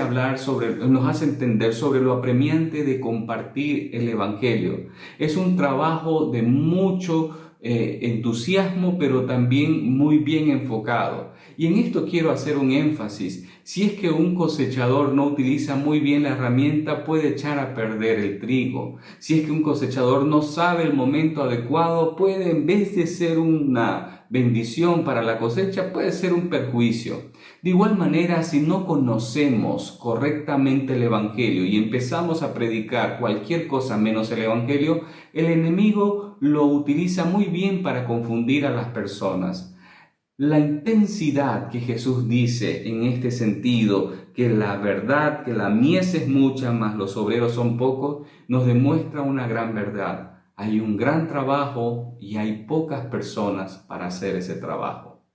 Speaker 9: entender sobre lo apremiante de compartir el Evangelio. Es un trabajo de mucho entusiasmo, pero también muy bien enfocado. Y en esto quiero hacer un énfasis. Si es que un cosechador no utiliza muy bien la herramienta, puede echar a perder el trigo. Si es que un cosechador no sabe el momento adecuado, puede, en vez de ser una bendición para la cosecha, puede ser un perjuicio. De igual manera, si no conocemos correctamente el Evangelio y empezamos a predicar cualquier cosa menos el Evangelio, el enemigo lo utiliza muy bien para confundir a las personas. La intensidad que Jesús dice en este sentido, que la verdad, que la mies es mucha, mas los obreros son pocos, nos demuestra una gran verdad. Hay un gran trabajo y hay pocas personas para hacer ese trabajo.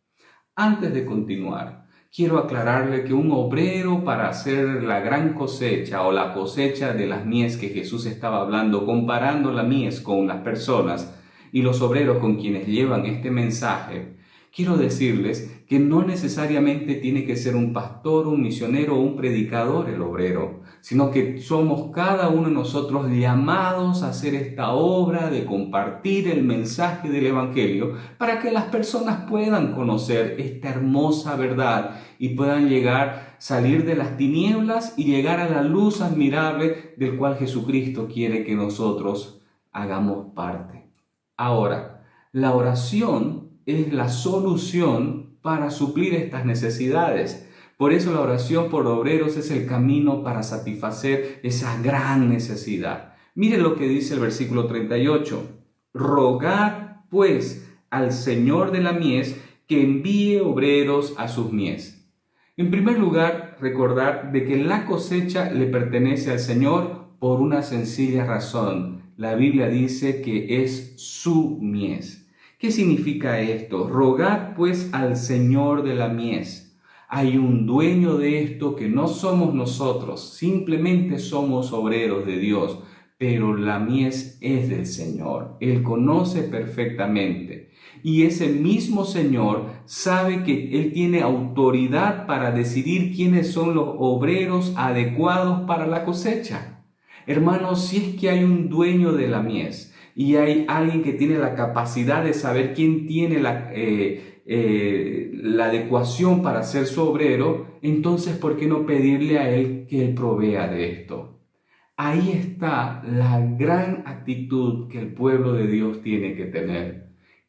Speaker 9: Antes de continuar, quiero aclararle que un obrero para hacer la gran cosecha o la cosecha de las mies que Jesús estaba hablando, comparando la mies con las personas y los obreros con quienes llevan este mensaje, quiero decirles que no necesariamente tiene que ser un pastor, un misionero o un predicador el obrero, sino que somos cada uno de nosotros llamados a hacer esta obra de compartir el mensaje del Evangelio para que las personas puedan conocer esta hermosa verdad y puedan salir de las tinieblas y llegar a la luz admirable del cual Jesucristo quiere que nosotros hagamos parte. Ahora, la oración es la solución para suplir estas necesidades. Por eso la oración por obreros es el camino para satisfacer esa gran necesidad. Mire lo que dice el versículo 38. Rogad pues al Señor de la mies que envíe obreros a sus mies. En primer lugar, recordar de que la cosecha le pertenece al Señor por una sencilla razón. La Biblia dice que es su mies. ¿Qué significa esto? Rogad pues al Señor de la mies. Hay un dueño de esto que no somos nosotros, simplemente somos obreros de Dios, pero la mies es del Señor. Él conoce perfectamente. Y ese mismo Señor sabe que Él tiene autoridad para decidir quiénes son los obreros adecuados para la cosecha. Hermanos, si es que hay un dueño de la mies, y hay alguien que tiene la capacidad de saber quién tiene la adecuación para ser su obrero, entonces ¿por qué no pedirle a Él que Él provea de esto? Ahí está la gran actitud que el pueblo de Dios tiene que tener.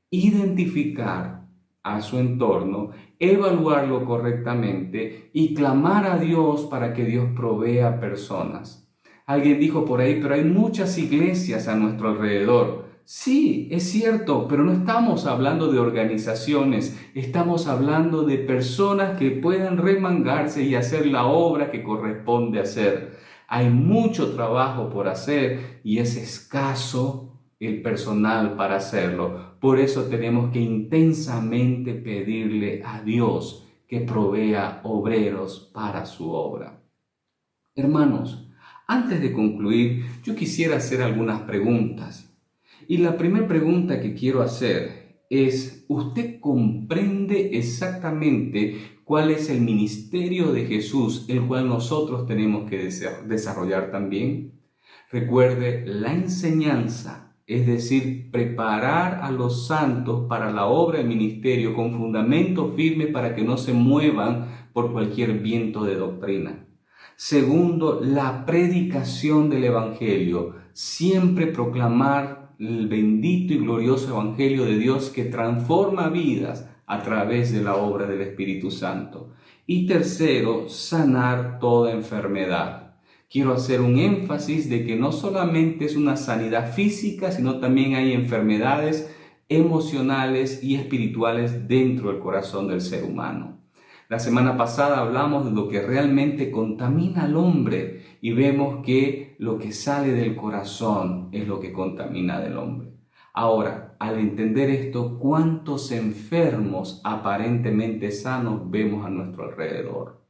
Speaker 9: Identificar a su entorno, evaluarlo correctamente y clamar a Dios para que Dios provea personas. Alguien dijo por ahí, pero hay muchas iglesias a nuestro alrededor. Sí, es cierto, pero no estamos hablando de organizaciones, estamos hablando de personas que puedan remangarse y hacer la obra que corresponde hacer. Hay mucho trabajo por hacer y es escaso el personal para hacerlo. Por eso tenemos que intensamente pedirle a Dios que provea obreros para su obra. Hermanos, antes de concluir, yo quisiera hacer algunas preguntas. Y la primera pregunta que quiero hacer es, ¿usted comprende exactamente cuál es el ministerio de Jesús, el cual nosotros tenemos que desarrollar también? Recuerde, la enseñanza, es decir, preparar a los santos para la obra del ministerio con fundamento firme para que no se muevan por cualquier viento de doctrina. Segundo, la predicación del Evangelio. Siempre proclamar el bendito y glorioso Evangelio de Dios que transforma vidas a través de la obra del Espíritu Santo. Y tercero, sanar toda enfermedad. Quiero hacer un énfasis de que no solamente es una sanidad física, sino también hay enfermedades emocionales y espirituales dentro del corazón del ser humano. La semana pasada hablamos de lo que realmente contamina al hombre y vemos que lo que sale del corazón es lo que contamina al hombre. Ahora, al entender esto, ¿cuántos enfermos aparentemente sanos vemos a nuestro alrededor?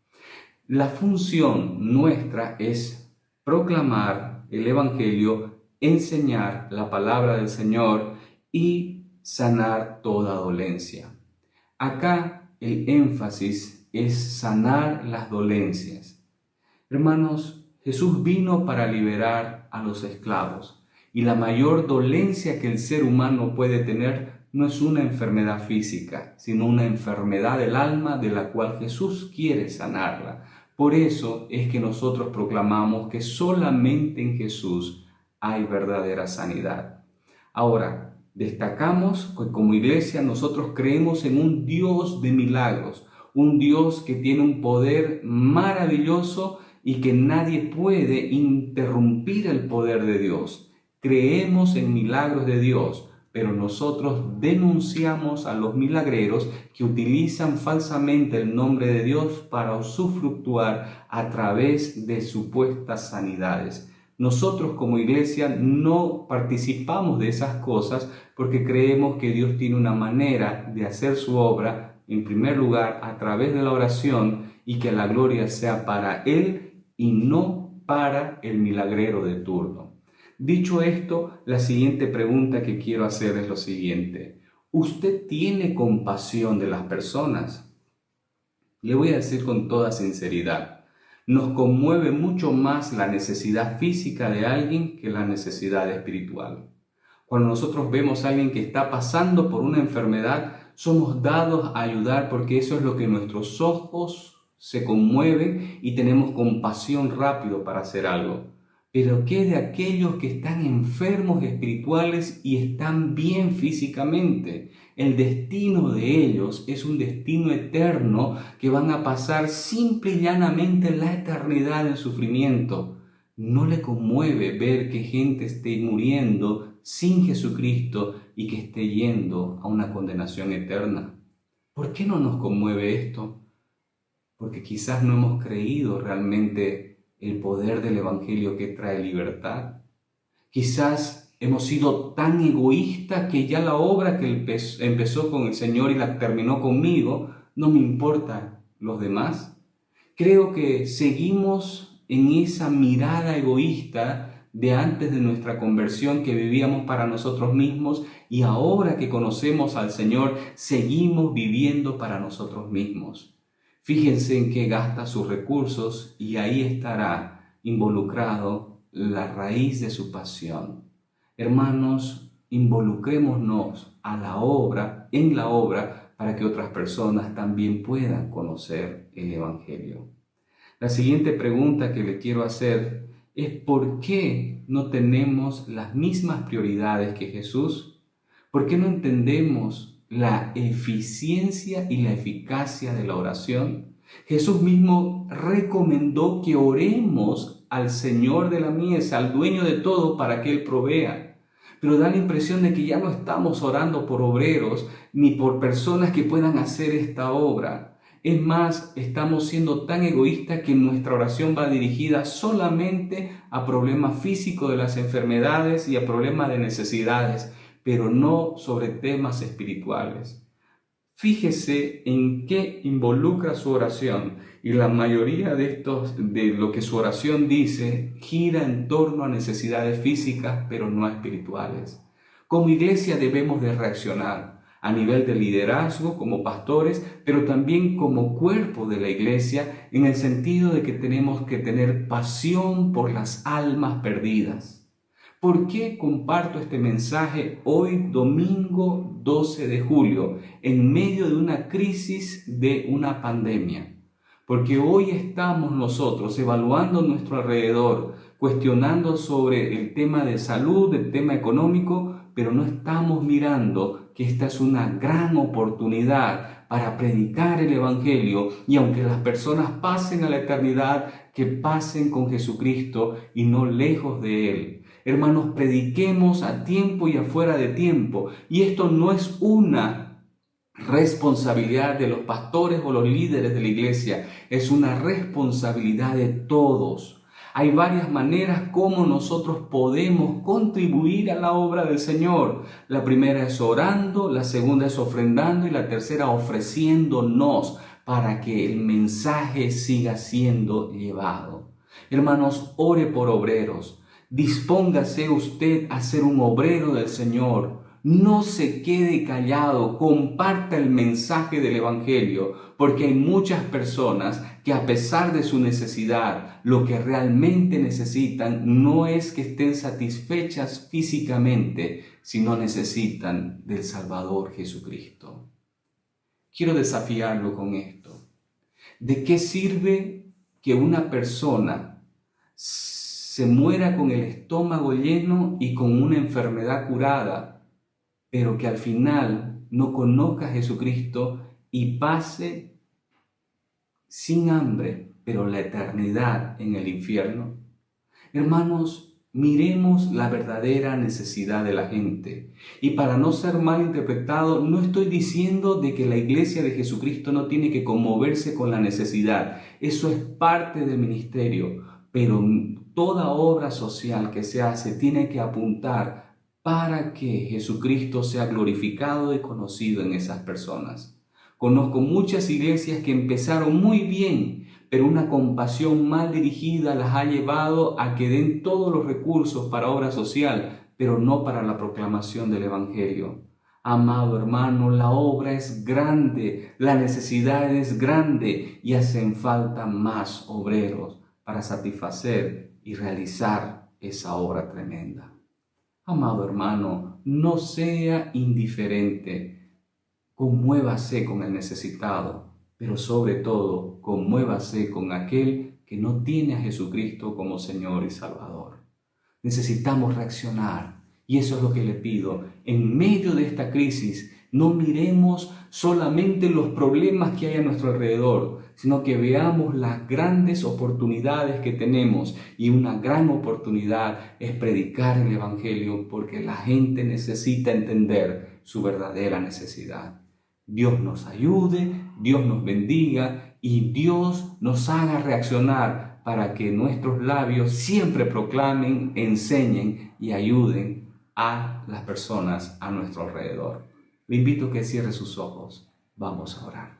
Speaker 9: La función nuestra es proclamar el Evangelio, enseñar la palabra del Señor y sanar toda dolencia. Acá el énfasis es sanar las dolencias. Hermanos, Jesús vino para liberar a los esclavos y la mayor dolencia que el ser humano puede tener no es una enfermedad física, sino una enfermedad del alma de la cual Jesús quiere sanarla. Por eso es que nosotros proclamamos que solamente en Jesús hay verdadera sanidad. Ahora, destacamos que como iglesia nosotros creemos en un Dios de milagros, un Dios que tiene un poder maravilloso y que nadie puede interrumpir el poder de Dios. Creemos en milagros de Dios, pero nosotros denunciamos a los milagreros que utilizan falsamente el nombre de Dios para usufructuar a través de supuestas sanidades. Nosotros como iglesia no participamos de esas cosas porque creemos que Dios tiene una manera de hacer su obra, en primer lugar, a través de la oración y que la gloria sea para Él y no para el milagrero de turno. Dicho esto, la siguiente pregunta que quiero hacer es lo siguiente. ¿Usted tiene compasión de las personas? Le voy a decir con toda sinceridad. Nos conmueve mucho más la necesidad física de alguien que la necesidad espiritual. Cuando nosotros vemos a alguien que está pasando por una enfermedad, somos dados a ayudar porque eso es lo que nuestros ojos se conmueven y tenemos compasión rápido para hacer algo. Pero ¿qué de aquellos que están enfermos espirituales y están bien físicamente? El destino de ellos es un destino eterno que van a pasar simple y llanamente la eternidad en sufrimiento. ¿No le conmueve ver que gente esté muriendo sin Jesucristo y que esté yendo a una condenación eterna? ¿Por qué no nos conmueve esto? Porque quizás no hemos creído realmente el poder del Evangelio que trae libertad. Quizás hemos sido tan egoístas que ya la obra que empezó con el Señor y la terminó conmigo, no me importa los demás. Creo que seguimos en esa mirada egoísta de antes de nuestra conversión que vivíamos para nosotros mismos y ahora que conocemos al Señor seguimos viviendo para nosotros mismos. Fíjense en qué gasta sus recursos y ahí estará involucrado la raíz de su pasión. Hermanos, involucrémonos en la obra para que otras personas también puedan conocer el Evangelio. La siguiente pregunta que le quiero hacer es ¿por qué no tenemos las mismas prioridades que Jesús? ¿Por qué no entendemos la eficiencia y la eficacia de la oración? Jesús mismo recomendó que oremos al Señor de la mies, al dueño de todo, para que Él provea. Pero da la impresión de que ya no estamos orando por obreros ni por personas que puedan hacer esta obra. Es más, estamos siendo tan egoístas que nuestra oración va dirigida solamente a problemas físicos de las enfermedades y a problemas de necesidades, pero no sobre temas espirituales. Fíjese en qué involucra su oración y la mayoría de lo que su oración dice gira en torno a necesidades físicas, pero no espirituales. Como iglesia debemos de reaccionar a nivel de liderazgo como pastores, pero también como cuerpo de la iglesia en el sentido de que tenemos que tener pasión por las almas perdidas. ¿Por qué comparto este mensaje hoy, domingo 12 de julio, en medio de una crisis de una pandemia? Porque hoy estamos nosotros evaluando nuestro alrededor, cuestionando sobre el tema de salud, el tema económico, pero no estamos mirando que esta es una gran oportunidad para predicar el Evangelio y aunque las personas pasen a la eternidad, que pasen con Jesucristo y no lejos de Él. Hermanos, prediquemos a tiempo y afuera de tiempo. Y esto no es una responsabilidad de los pastores o los líderes de la iglesia, es una responsabilidad de todos. Hay varias maneras como nosotros podemos contribuir a la obra del Señor. La primera es orando, la segunda es ofrendando y la tercera ofreciéndonos para que el mensaje siga siendo llevado. Hermanos, ore por obreros. Dispóngase usted a ser un obrero del Señor. No se quede callado, comparta el mensaje del Evangelio, porque hay muchas personas que a pesar de su necesidad, lo que realmente necesitan no es que estén satisfechas físicamente, sino necesitan del Salvador Jesucristo. Quiero desafiarlo con esto. ¿De qué sirve que una persona se muera con el estómago lleno y con una enfermedad curada, pero que al final no conozca a Jesucristo y pase sin hambre, pero la eternidad en el infierno? Hermanos, miremos la verdadera necesidad de la gente. Y para no ser mal interpretado, no estoy diciendo de que la iglesia de Jesucristo no tiene que conmoverse con la necesidad. Eso es parte del ministerio, pero toda obra social que se hace tiene que apuntar para que Jesucristo sea glorificado y conocido en esas personas. Conozco muchas iglesias que empezaron muy bien, pero una compasión mal dirigida las ha llevado a que den todos los recursos para obra social, pero no para la proclamación del Evangelio. Amado hermano, la obra es grande, la necesidad es grande y hacen falta más obreros para satisfacer y realizar esa obra tremenda. Amado hermano, no sea indiferente, conmuévase con el necesitado, pero sobre todo, conmuévase con aquel que no tiene a Jesucristo como Señor y Salvador. Necesitamos reaccionar y eso es lo que le pido. En medio de esta crisis, no miremos solamente los problemas que hay a nuestro alrededor, sino que veamos las grandes oportunidades que tenemos. Y una gran oportunidad es predicar el Evangelio porque la gente necesita entender su verdadera necesidad. Dios nos ayude, Dios nos bendiga y Dios nos haga reaccionar para que nuestros labios siempre proclamen, enseñen y ayuden a las personas a nuestro alrededor. Le invito a que cierre sus ojos. Vamos a orar.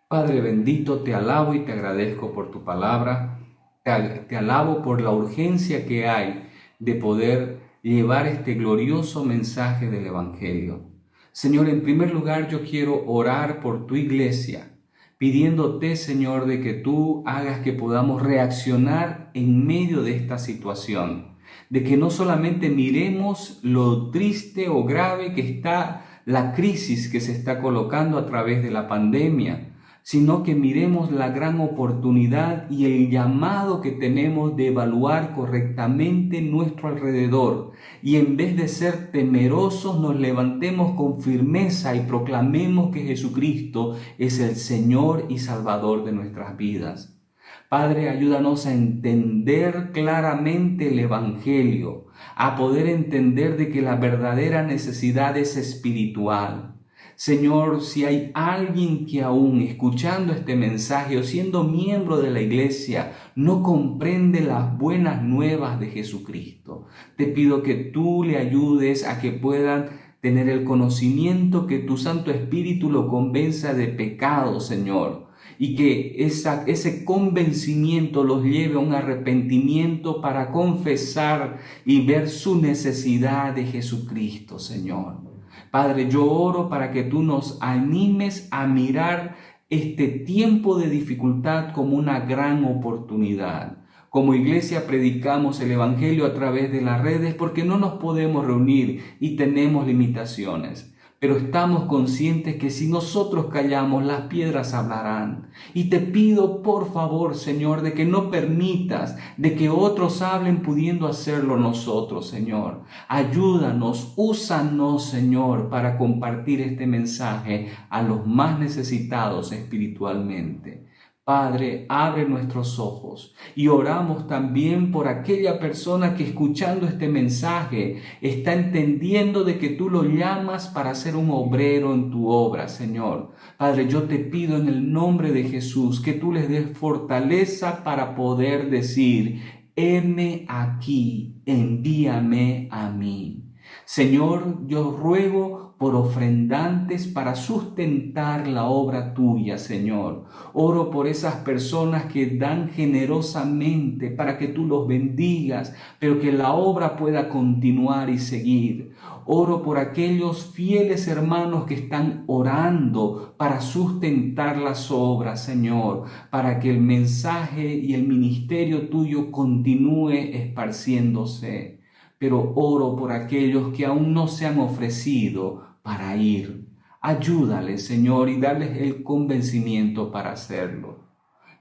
Speaker 9: Padre bendito, te alabo y te agradezco por tu palabra. Te alabo por la urgencia que hay de poder llevar este glorioso mensaje del Evangelio. Señor, en primer lugar yo quiero orar por tu iglesia, pidiéndote, Señor, de que tú hagas que podamos reaccionar en medio de esta situación, de que no solamente miremos lo triste o grave que está la crisis que se está colocando a través de la pandemia, sino que miremos la gran oportunidad y el llamado que tenemos de evaluar correctamente nuestro alrededor y en vez de ser temerosos nos levantemos con firmeza y proclamemos que Jesucristo es el Señor y Salvador de nuestras vidas. Padre, ayúdanos a entender claramente el Evangelio, a poder entender de que la verdadera necesidad es espiritual. Señor, si hay alguien que aún escuchando este mensaje o siendo miembro de la iglesia no comprende las buenas nuevas de Jesucristo, te pido que tú le ayudes a que puedan tener el conocimiento, que tu Santo Espíritu lo convenza de pecado, Señor, y que ese convencimiento los lleve a un arrepentimiento para confesar y ver su necesidad de Jesucristo, Señor. Padre, yo oro para que tú nos animes a mirar este tiempo de dificultad como una gran oportunidad. Como iglesia predicamos el Evangelio a través de las redes porque no nos podemos reunir y tenemos limitaciones. Pero estamos conscientes que si nosotros callamos, las piedras hablarán. Y te pido, por favor, Señor, de que no permitas de que otros hablen pudiendo hacerlo nosotros, Señor. Ayúdanos, úsanos, Señor, para compartir este mensaje a los más necesitados espiritualmente. Padre, abre nuestros ojos y oramos también por aquella persona que escuchando este mensaje está entendiendo de que tú lo llamas para ser un obrero en tu obra, Señor. Padre, yo te pido en el nombre de Jesús que tú les des fortaleza para poder decir: heme aquí, envíame a mí. Señor, yo ruego por ofrendantes para sustentar la obra tuya, Señor. Oro por esas personas que dan generosamente para que tú los bendigas, pero que la obra pueda continuar y seguir. Oro por aquellos fieles hermanos que están orando para sustentar las obras, Señor, para que el mensaje y el ministerio tuyo continúe esparciéndose. Pero oro por aquellos que aún no se han ofrecido para ir. Ayúdales, Señor, y darles el convencimiento para hacerlo.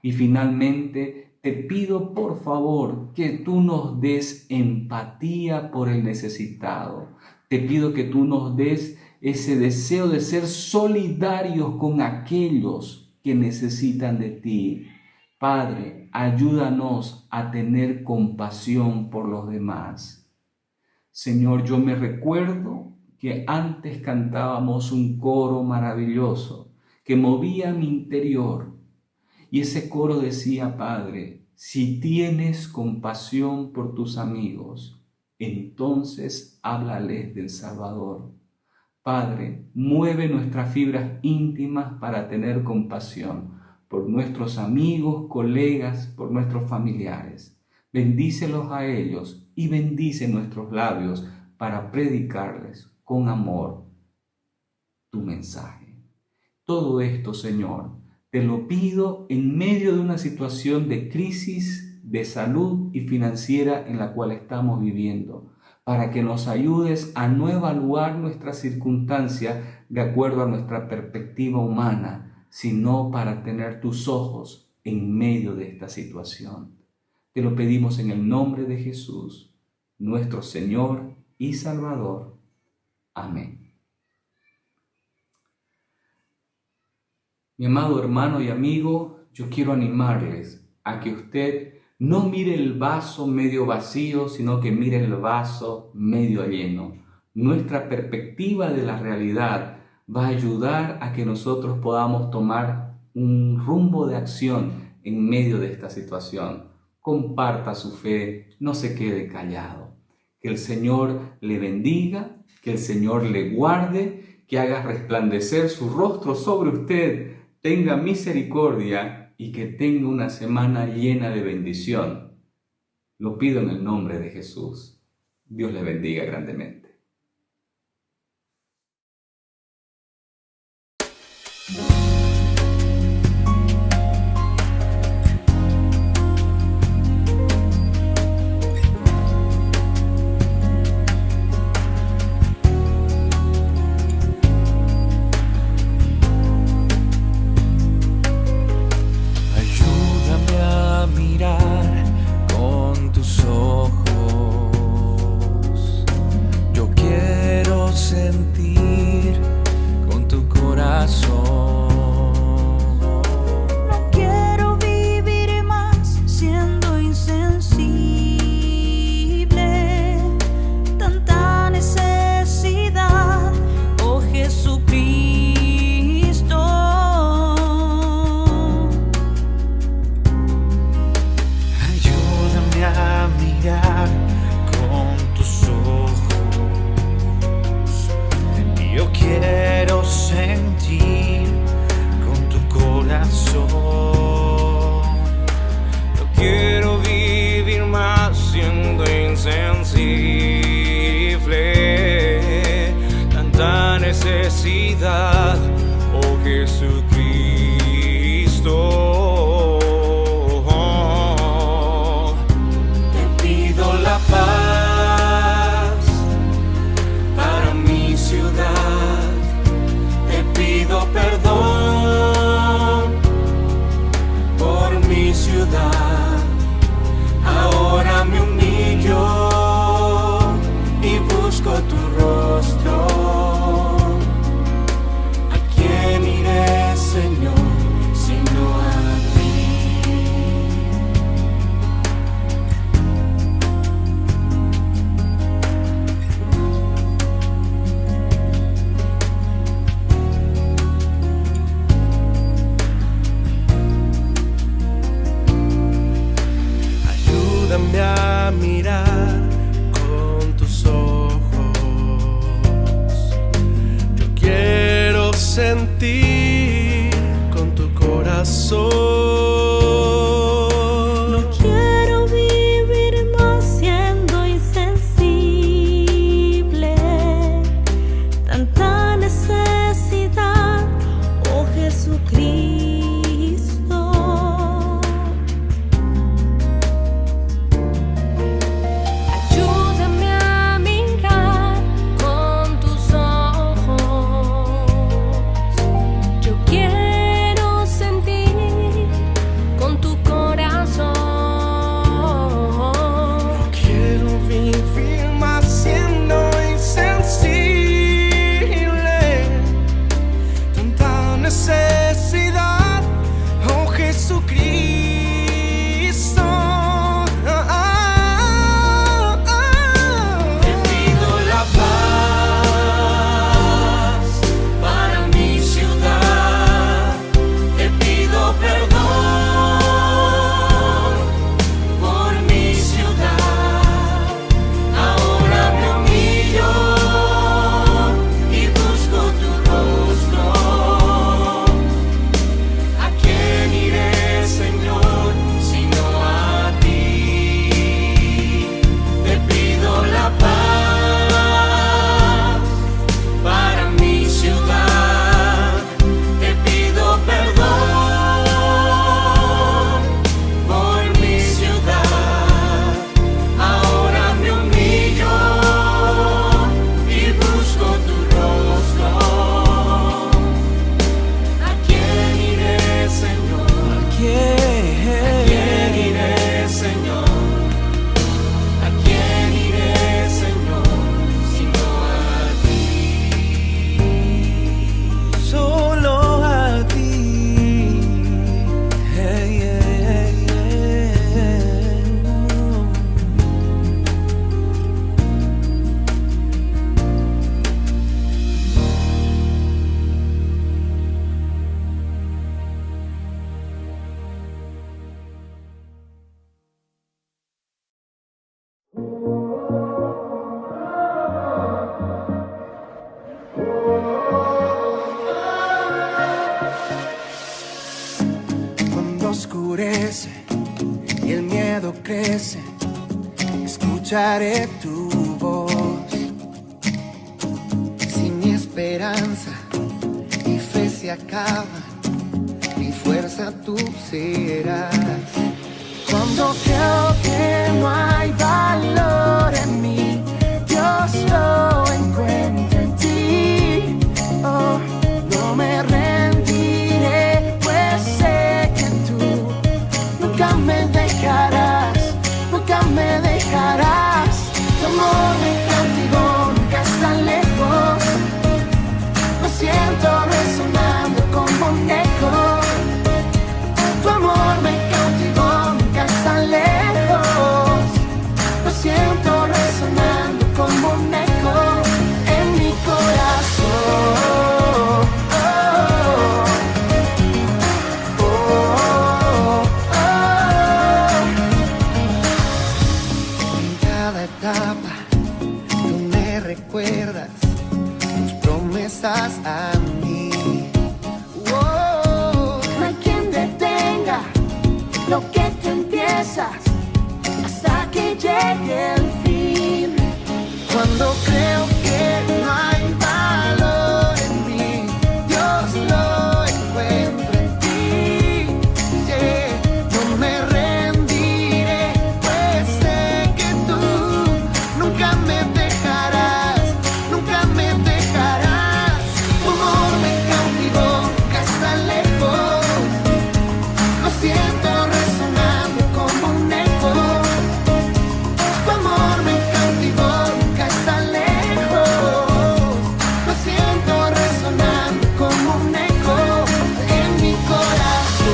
Speaker 9: Y finalmente, te pido por favor que tú nos des empatía por el necesitado. Te pido que tú nos des ese deseo de ser solidarios con aquellos que necesitan de ti. Padre, ayúdanos a tener compasión por los demás. Señor, yo me recuerdo que antes cantábamos un coro maravilloso que movía mi interior. Y ese coro decía: Padre, si tienes compasión por tus amigos, entonces háblales del Salvador. Padre, mueve nuestras fibras íntimas para tener compasión por nuestros amigos, colegas, por nuestros familiares. Bendícelos a ellos y bendice nuestros labios para predicarles con amor tu mensaje. Todo esto, Señor, te lo pido en medio de una situación de crisis de salud y financiera en la cual estamos viviendo, para que nos ayudes a no evaluar nuestras circunstancias de acuerdo a nuestra perspectiva humana, sino para tener tus ojos en medio de esta situación. Te lo pedimos en el nombre de Jesús, nuestro Señor y Salvador. Amén. Mi amado hermano y amigo, yo quiero animarles a que usted no mire el vaso medio vacío, sino que mire el vaso medio lleno. Nuestra perspectiva de la realidad va a ayudar a que nosotros podamos tomar un rumbo de acción en medio de esta situación. Comparta su fe, no se quede callado. Que el Señor le bendiga, que el Señor le guarde, que haga resplandecer su rostro sobre usted, tenga misericordia y que tenga una semana llena de bendición. Lo pido en el nombre de Jesús. Dios le bendiga grandemente.
Speaker 8: necesidad, oh Jesucristo. Te pido la paz para mi ciudad, te pido perdón por mi ciudad. Ahora me humillo y busco tu rostro. ¿A quién iré, Señor, sino a ti?
Speaker 10: sentir con tu corazón.
Speaker 11: No quiero vivir más siendo insensible. Tanta necesidad, oh Jesucristo. Ayúdame a mirar con tus ojos. Yo quiero sentir con tu corazón.
Speaker 10: No quiero vivir más siendo insensible. Tanta necesidad, oh Jesucristo. Te pido la paz para mi ciudad. Te pido perdón por mi ciudad. Ahora me humillo y busco tu rostro. ¿A quién iré, Señor, sino a ti? Te pido la paz para mi ciudad. Te pido perdón por mi ciudad. Ahora me humillo y busco tu rostro. ¿A quién iré, Señor? ¿A quién iré, Señor? ¿A quién iré, Señor, sino a ti? Solo a ti. Hey, hey, hey,
Speaker 1: Cuando oscurece y el miedo crece, escucharé tu voz. Si mi esperanza y fe se acaban, mi fuerza tú serás. Cuando creo que no hay valor en mí, Dios lo encuentra en ti. Oh, no me rendiré, pues sé que tú nunca me dejarás, nunca me dejarás. Tu amor me cautivó, nunca está lejos. Lo siento resonando como un eco. Tu amor me cautivó, nunca está lejos. Lo siento resonando como un eco en mi corazón. Oh, oh, oh, oh. En cada etapa tú me recuerdas tus promesas a mí. Oh, no hay quien detenga lo que tú empiezas hasta que llegue el fin. Cuando creo que no hay valor en mí, Dios lo encuentra en ti. Yeah. No me rendiré, pues sé que tú nunca me dejarás, nunca me dejarás. Tu amor me cautivó, nunca está lejos. Lo siento resonando como un eco. Tu amor me cautivó, nunca está lejos. Lo siento resonando como un eco en mi corazón.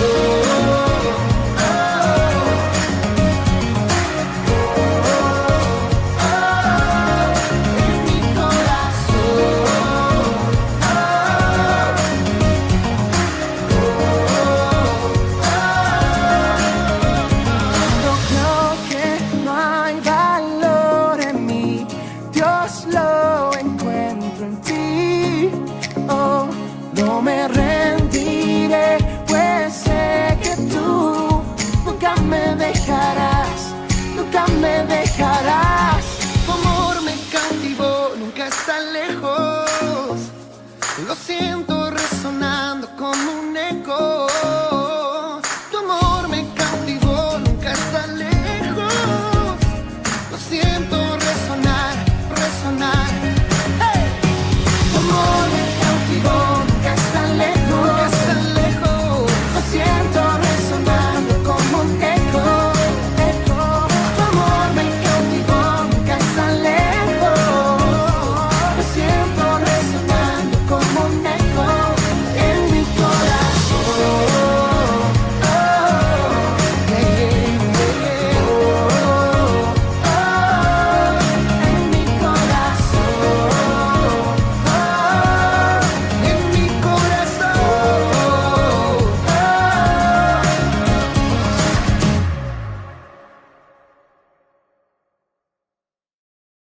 Speaker 1: Oh, en mi corazón. Cuando creo que no hay valor en mí, Dios lo encuentro en ti. Oh, no me rendiré, pues sé que tú nunca me dejarás, nunca me dejarás.
Speaker 12: Tu amor me cautivó, nunca está lejos. Lo siento.